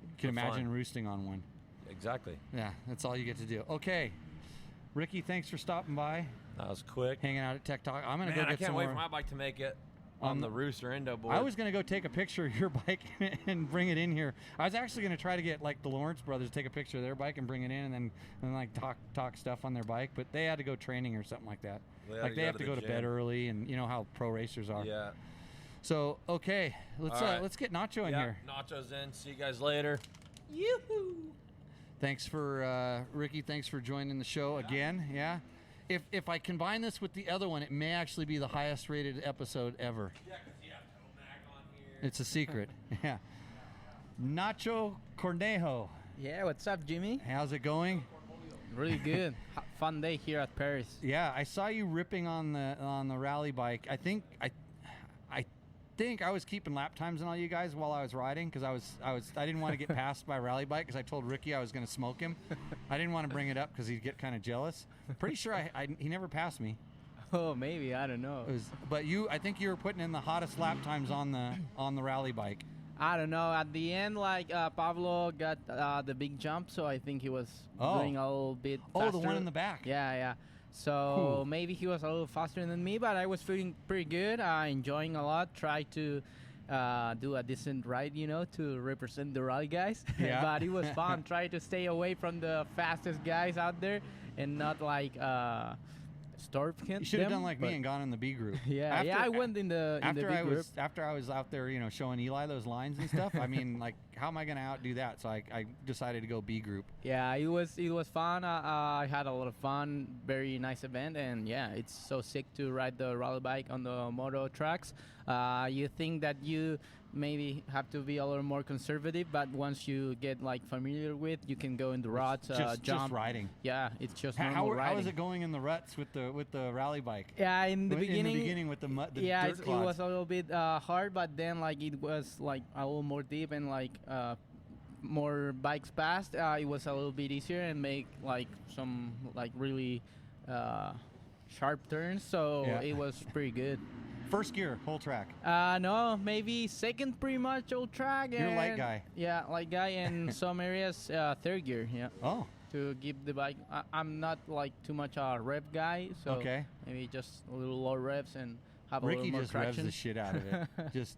Speaker 3: You can imagine roosting on one.
Speaker 6: Exactly.
Speaker 3: Yeah, that's all you get to do. Okay, Ricky, thanks for stopping by.
Speaker 6: That was quick.
Speaker 3: Hanging out at Tech Talk. I'm gonna go get
Speaker 6: I can't
Speaker 3: some
Speaker 6: wait
Speaker 3: more.
Speaker 6: for my bike to make it. On the Roost Or Endo board.
Speaker 3: I was going to go take a picture of your bike and bring it in here. I was actually going to try to get like the Lawrence brothers to take a picture of their bike and bring it in and then like talk stuff on their bike, but they had to go training or something like that. They have to go to bed early, and you know how pro racers are.
Speaker 6: Yeah.
Speaker 3: So, okay, let's get Nacho in here.
Speaker 6: Nacho's in. See you guys later.
Speaker 3: Yoo-hoo. Thanks for Ricky, thanks for joining the show again. Yeah. If I combine this with the other one, it may actually be the highest rated episode ever.
Speaker 6: Yeah, because you have Tomac on here.
Speaker 3: It's a secret. Yeah. Nacho Cornejo.
Speaker 7: Yeah, what's up, Jimmy?
Speaker 3: How's it going?
Speaker 7: Really good. Fun day here at Perris.
Speaker 3: Yeah, I saw you ripping on the rally bike. I think I was keeping lap times on all you guys while I was riding because I didn't want to get passed by a rally bike because I told Ricky I was going to smoke him. I didn't want to bring it up because he'd get kind of jealous. Pretty sure he never passed me.
Speaker 7: Oh, maybe, I don't know.
Speaker 3: But I think you were putting in the hottest lap times on the rally bike.
Speaker 7: I don't know. At the end, like Pablo got the big jump, so I think he was doing a little bit faster.
Speaker 3: Oh, the one in the back.
Speaker 7: Yeah. So maybe he was a little faster than me, but I was feeling pretty good, enjoying a lot. Try to do a decent ride, to represent the rally guys.
Speaker 3: Yeah.
Speaker 7: But it was fun. Try to stay away from the fastest guys out there and not like starve him.
Speaker 3: You should have done like me and gone in the B group.
Speaker 7: Yeah, I went in the B group.
Speaker 3: After I was out there, showing Eli those lines and stuff. I mean, like, how am I going to outdo that? So I decided to go B group.
Speaker 7: Yeah, it was fun. I had a lot of fun. Very nice event, and yeah, it's so sick to ride the rally bike on the Moto tracks. You think that you maybe have to be a little more conservative, but once you get like familiar with, you can go in the ruts, jump.
Speaker 3: Just riding.
Speaker 7: Yeah, it's just normal riding.
Speaker 3: How is it going in the ruts with the rally bike?
Speaker 7: Yeah, in the
Speaker 3: beginning with the mud, dirt
Speaker 7: it was a little bit hard, but then like it was like a little more deep and like more bikes passed. It was a little bit easier and make like some like really sharp turns. So it was pretty good.
Speaker 3: First gear, whole track?
Speaker 7: No, maybe second pretty much whole track.
Speaker 3: You're a light guy.
Speaker 7: Yeah, light guy, and some areas third gear, yeah.
Speaker 3: Oh.
Speaker 7: To give the bike, I'm not like too much a rev guy, so maybe just a little low revs and have a little more
Speaker 3: Rickey just
Speaker 7: traction.
Speaker 3: revs the shit out of it. Just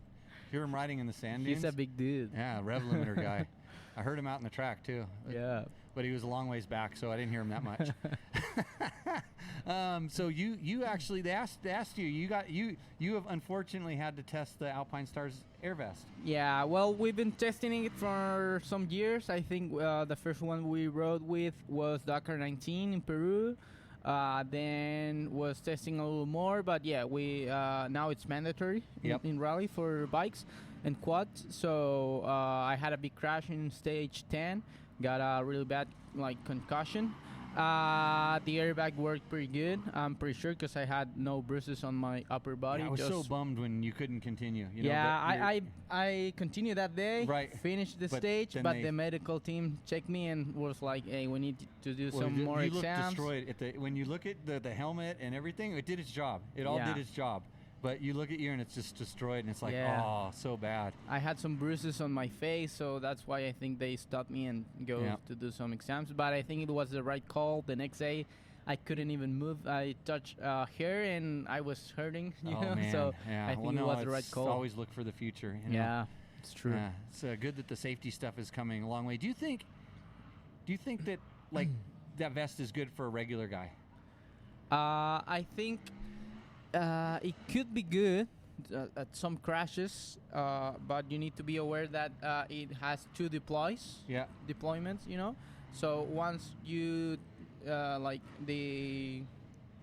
Speaker 3: hear him riding in the sand dunes.
Speaker 7: He's a big dude.
Speaker 3: Yeah, rev limiter guy. I heard him out in the track too.
Speaker 7: Yeah.
Speaker 3: But he was a long ways back, so I didn't hear him that much. So you actually, they asked you, you have unfortunately had to test the Alpinestars air vest.
Speaker 7: Yeah, well, we've been testing it for some years. I think the first one we rode with was Dakar 19 in Peru. Then was testing a little more, but yeah, we now it's mandatory in rally for bikes and quads. So I had a big crash in stage 10. Got a really bad like concussion. The airbag worked pretty good. I'm pretty sure because I had no bruises on my upper body.
Speaker 3: Yeah, I was so bummed when you couldn't continue.
Speaker 7: I continued that day.
Speaker 3: Right.
Speaker 7: Finished the stage, but the medical team checked me and was like, "Hey, we need to do some more exams."
Speaker 3: You look destroyed. When you look at the helmet and everything, it did its job. It all did its job. But you look at you and it's just destroyed, and it's like, oh, so bad.
Speaker 7: I had some bruises on my face, so that's why I think they stopped me and go to do some exams. But I think it was the right call. The next day, I couldn't even move. I touched hair, and I was hurting. You know?
Speaker 3: Man.
Speaker 7: So I think it was the right call.
Speaker 3: Always look for the future.
Speaker 7: Yeah, it's true.
Speaker 3: Yeah, it's good that the safety stuff is coming a long way. Do you think that like that vest is good for a regular guy?
Speaker 7: I think. It could be good at some crashes, but you need to be aware that it has two deployments, So once you, like the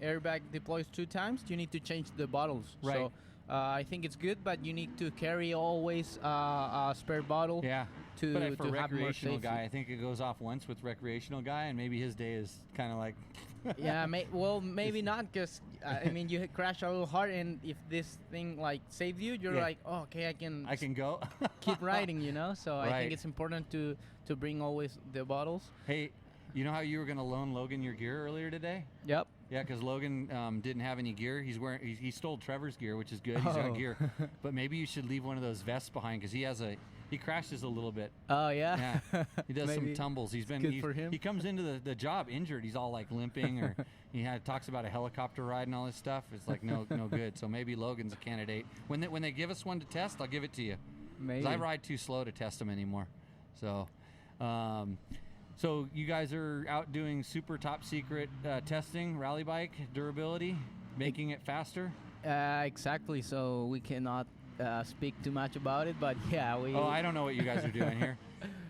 Speaker 7: airbag deploys 2 times, you need to change the bottles.
Speaker 3: Right.
Speaker 7: So I think it's good, but you need to carry always a spare bottle.
Speaker 3: Yeah.
Speaker 7: To
Speaker 3: for a
Speaker 7: have more
Speaker 3: recreational
Speaker 7: safety.
Speaker 3: guy, I think it goes off once with recreational guy, and maybe his day is kind of like.
Speaker 7: Yeah, maybe not, because I mean you crash a little hard, and if this thing like saved you, you're like, oh, okay, I can
Speaker 3: go
Speaker 7: keep riding, So I think it's important to bring always the bottles.
Speaker 3: Hey, you know how you were going to loan Logan your gear earlier today?
Speaker 7: Yep.
Speaker 3: Yeah, because Logan didn't have any gear. He stole Trevor's gear, which is good. He's got gear, but maybe you should leave one of those vests behind because he crashes a little bit.
Speaker 7: Oh yeah.
Speaker 3: Yeah. He does some tumbles.
Speaker 7: Good for him.
Speaker 3: He comes into the job injured. He's all like limping, or he talks about a helicopter ride and all this stuff. It's like no good. So maybe Logan's a candidate. When they give us one to test, I'll give it to you.
Speaker 7: Maybe.
Speaker 3: 'Cause I ride too slow to test them anymore. So. So you guys are out doing super top secret testing, rally bike durability, making it faster.
Speaker 7: Exactly. So we cannot speak too much about it, but yeah, we.
Speaker 3: Oh, I don't know what you guys are doing here.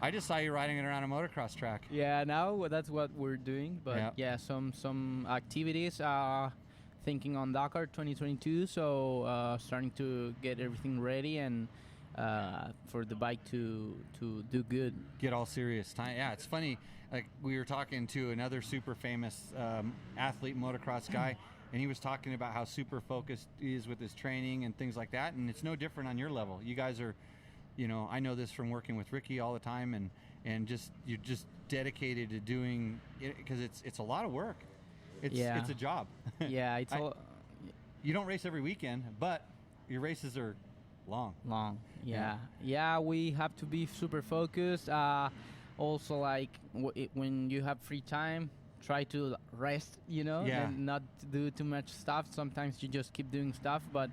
Speaker 3: I just saw you riding it around a motocross track.
Speaker 7: Yeah, now that's what we're doing. But yeah, some activities. Thinking on Dakar 2022. So starting to get everything ready and. For the bike to do good.
Speaker 3: Get all serious. Yeah, it's funny. Like we were talking to another super famous athlete, motocross guy, and he was talking about how super focused he is with his training and things like that. And it's no different on your level. You guys are, I know this from working with Rickey all the time, and you're just dedicated to doing it because it's a lot of work. It's a job.
Speaker 7: Yeah,
Speaker 3: you don't race every weekend, but your races are long.
Speaker 7: Yeah, we have to be super focused. Also, like when you have free time, try to rest, and not do too much stuff. Sometimes you just keep doing stuff, but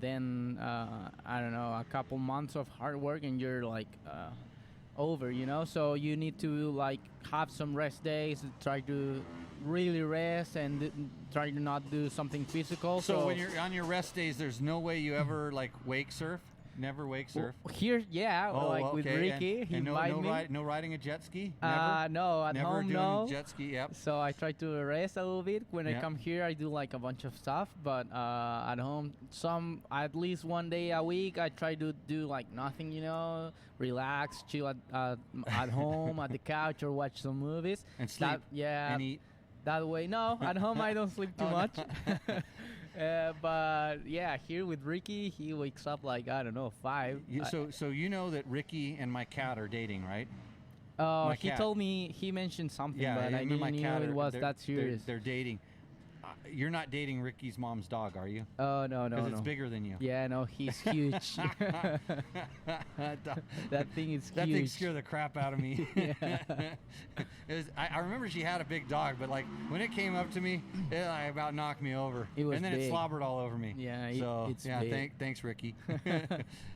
Speaker 7: then I don't know, a couple months of hard work and you're like over, so you need to like have some rest days, try to really rest and try to not do something physical.
Speaker 3: So when you're on your rest days, there's no way you ever like wake surf. Never wake surf.
Speaker 7: Here, yeah, with Rickey, he invite me.
Speaker 3: No riding a jet ski.
Speaker 7: No, at
Speaker 3: Never
Speaker 7: home,
Speaker 3: doing
Speaker 7: no.
Speaker 3: jet ski. Yep.
Speaker 7: So I try to rest a little bit. When I come here, I do like a bunch of stuff. But at home, at least one day a week, I try to do like nothing. Relax, chill at home at the couch or watch some movies
Speaker 3: And sleep. And eat.
Speaker 7: That way, no. At home, I don't sleep too much. But yeah, here with Rickey, he wakes up like, I don't know, 5.
Speaker 3: So you know that Rickey and my cat are dating, right?
Speaker 7: He told me, he mentioned something,
Speaker 3: Yeah,
Speaker 7: but I didn't know it was
Speaker 3: they're-
Speaker 7: that serious.
Speaker 3: They're dating. You're not dating Rickey's mom's dog, are you?
Speaker 7: Oh, no.
Speaker 3: Because it's bigger than you.
Speaker 7: Yeah, no, he's huge. That thing is huge.
Speaker 3: That thing scared the crap out of me. I remember she had a big dog, but like when it came up to me, it about knocked me over.
Speaker 7: It was
Speaker 3: and then
Speaker 7: big.
Speaker 3: it slobbered all over me.
Speaker 7: Yeah, it's big.
Speaker 3: Thanks, Rickey.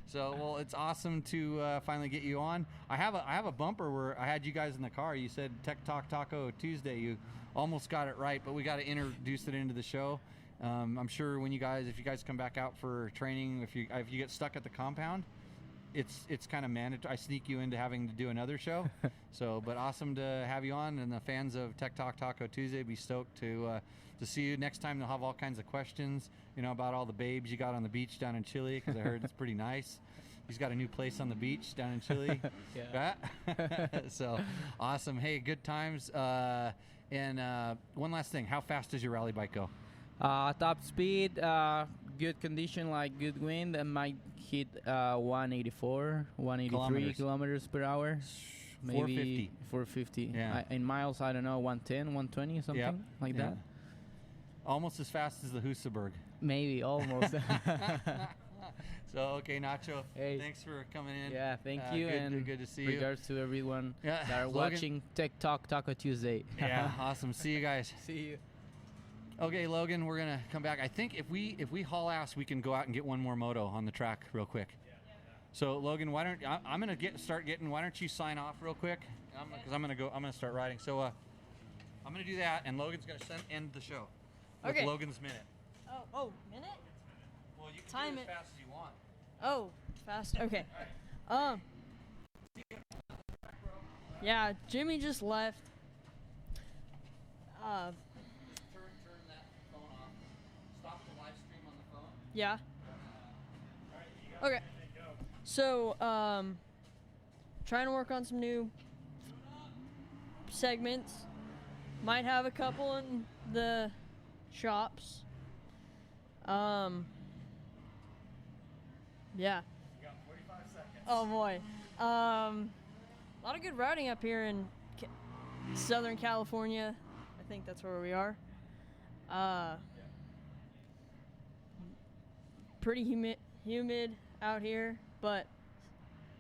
Speaker 3: So, well, it's awesome to finally get you on. I have a bumper where I had you guys in the car. You said Tech Talk Taco Tuesday. You almost got it right, but we got to introduce it into the show. I'm sure if you guys come back out for training, if you get stuck at the compound, it's kind of mandatory. I sneak you into having to do another show. But awesome to have you on, and the fans of Tech Talk Taco Tuesday be stoked to see you next time. They'll have all kinds of questions, about all the babes you got on the beach down in Chile, because I heard it's pretty nice. He's got a new place on the beach down in Chile.
Speaker 7: Yeah.
Speaker 3: So awesome. Hey, good times. And one last thing, how fast does your rally bike go?
Speaker 7: Top speed, good condition, like good wind, and might hit 184, 183 kilometers per hour. Maybe 450.
Speaker 3: Yeah.
Speaker 7: In miles, I don't know, 110, 120, something like that.
Speaker 3: Almost as fast as the Husaberg.
Speaker 7: Maybe, almost.
Speaker 3: So, okay, Nacho,
Speaker 7: hey,
Speaker 3: thanks for coming in.
Speaker 7: Yeah, thank you, and
Speaker 3: good to see
Speaker 7: regards to everyone that are
Speaker 3: Logan.
Speaker 7: watching Tech Talk Taco Tuesday.
Speaker 3: Yeah, awesome. See you guys.
Speaker 7: See you.
Speaker 3: Okay, Logan, we're gonna come back. I think if we haul ass, we can go out and get one more moto on the track real quick. So, Logan, why don't I'm gonna why don't you sign off real quick? Because I'm gonna start riding. So, I'm gonna do that, and Logan's gonna end the show. With
Speaker 5: Okay.
Speaker 3: Logan's minute.
Speaker 5: Oh, minute?
Speaker 3: Well, you can
Speaker 5: Time
Speaker 3: do it
Speaker 5: it.
Speaker 3: as fast as you want.
Speaker 5: Oh, fast. Okay. Yeah, Jimmy just left.
Speaker 3: Turn that phone off. Stop the live stream on the phone.
Speaker 5: Yeah. Okay. So, trying to work on some new segments. Might have a couple in the shops. Yeah.
Speaker 4: You got 45 seconds.
Speaker 5: Oh boy. A lot of good riding up here in Southern California. I think that's where we are. Pretty humid out here, but,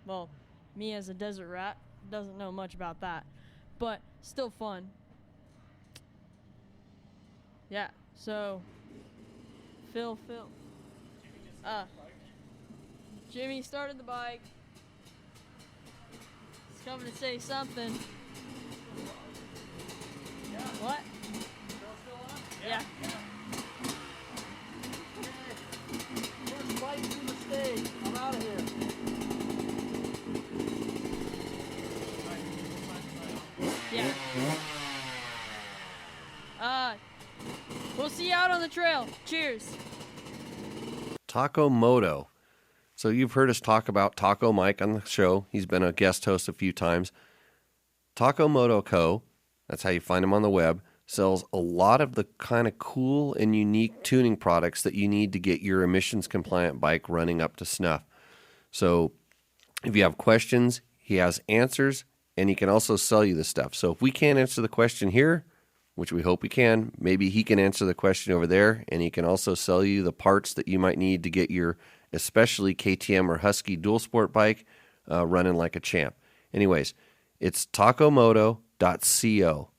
Speaker 5: well, me as a desert rat doesn't know much about that, but still fun. Yeah, so Phil. Jimmy started the bike. He's coming to say something. What? Yeah.
Speaker 3: First bike to the stage. I'm out of here.
Speaker 5: Yeah. We'll see you out on the trail. Cheers.
Speaker 1: Taco Moto. So you've heard us talk about Taco Mike on the show. He's been a guest host a few times. Taco Moto Co., that's how you find him on the web, sells a lot of the kind of cool and unique tuning products that you need to get your emissions compliant bike running up to snuff. So if you have questions, he has answers, and he can also sell you the stuff. So if we can't answer the question here, which we hope we can, maybe he can answer the question over there, and he can also sell you the parts that you might need to get your especially KTM or Husky dual sport bike running like a champ. Anyways, it's tacomoto.co.